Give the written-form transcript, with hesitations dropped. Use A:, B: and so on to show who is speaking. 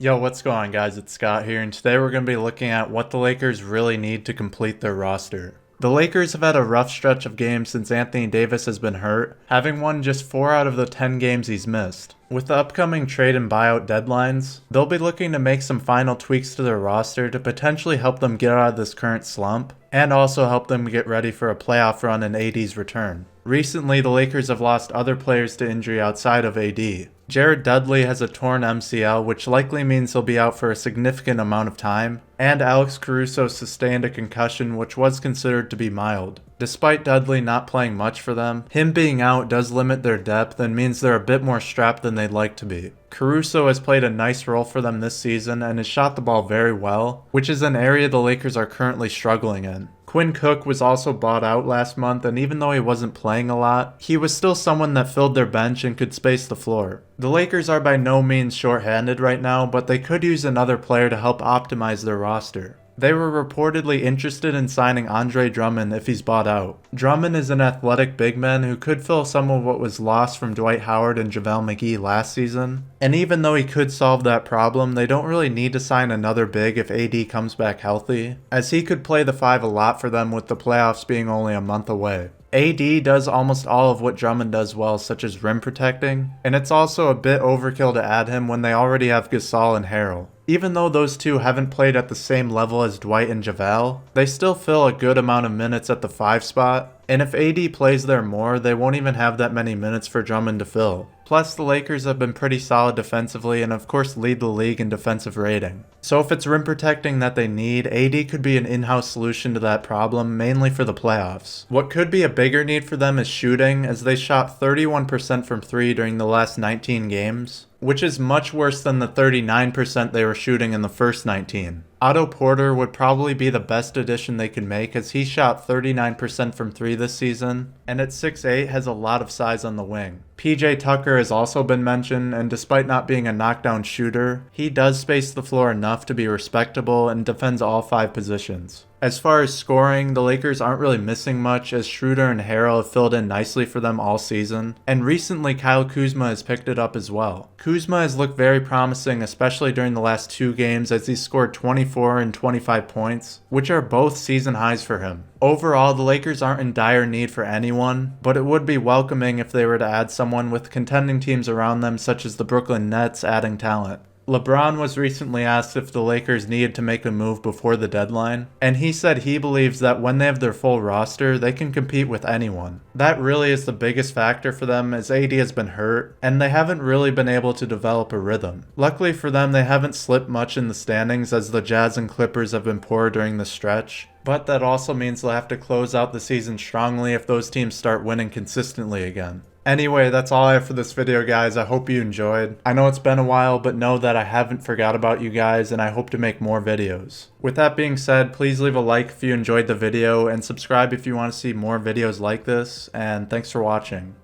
A: Yo, what's going on, guys? It's Scott here, and today we're going to be looking at what the Lakers really need to complete their roster. The Lakers have had a rough stretch of games since Anthony Davis has been hurt, having won just 4 out of the 10 games he's missed. With the upcoming trade and buyout deadlines, they'll be looking to make some final tweaks to their roster to potentially help them get out of this current slump, and also help them get ready for a playoff run in AD's return. Recently, the Lakers have lost other players to injury outside of AD. Jared Dudley has a torn MCL, which likely means he'll be out for a significant amount of time, and Alex Caruso sustained a concussion which was considered to be mild. Despite Dudley not playing much for them, him being out does limit their depth and means they're a bit more strapped than they'd like to be. Caruso has played a nice role for them this season and has shot the ball very well, which is an area the Lakers are currently struggling in. Quinn Cook was also bought out last month, and even though he wasn't playing a lot, he was still someone that filled their bench and could space the floor. The Lakers are by no means short-handed right now, but they could use another player to help optimize their roster. They were reportedly interested in signing Andre Drummond if he's bought out. Drummond is an athletic big man who could fill some of what was lost from Dwight Howard and JaVale McGee last season. And even though he could solve that problem, they don't really need to sign another big if AD comes back healthy, as he could play the 5 a lot for them with the playoffs being only a month away. AD does almost all of what Drummond does well, such as rim protecting, and it's also a bit overkill to add him when they already have Gasol and Harrell. Even though those two haven't played at the same level as Dwight and JaVale, they still fill a good amount of minutes at the 5 spot, and if AD plays there more, they won't even have that many minutes for Drummond to fill. Plus, the Lakers have been pretty solid defensively and of course lead the league in defensive rating. So if it's rim protecting that they need, AD could be an in-house solution to that problem, mainly for the playoffs. What could be a bigger need for them is shooting, as they shot 31% from 3 during the last 19 games, which is much worse than the 39% they were shooting in the first 19. Otto Porter would probably be the best addition they could make, as he shot 39% from 3 this season, and at 6'8" has a lot of size on the wing. PJ Tucker has also been mentioned, and despite not being a knockdown shooter, he does space the floor enough to be respectable and defends all 5 positions. As far as scoring, the Lakers aren't really missing much, as Schroeder and Harrell have filled in nicely for them all season, and recently Kyle Kuzma has picked it up as well. Kuzma has looked very promising, especially during the last 2 games, as he scored 24 and 25 points, which are both season highs for him. Overall, the Lakers aren't in dire need for anyone, but it would be welcoming if they were to add someone with contending teams around them, such as the Brooklyn Nets adding talent. LeBron was recently asked if the Lakers needed to make a move before the deadline, and he said he believes that when they have their full roster, they can compete with anyone. That really is the biggest factor for them, as AD has been hurt, and they haven't really been able to develop a rhythm. Luckily for them, they haven't slipped much in the standings, as the Jazz and Clippers have been poor during the stretch. But that also means they'll have to close out the season strongly if those teams start winning consistently again. Anyway, that's all I have for this video, guys. I hope you enjoyed. I know it's been a while, but know that I haven't forgot about you guys, and I hope to make more videos. With that being said, please leave a like if you enjoyed the video, and subscribe if you want to see more videos like this, and thanks for watching.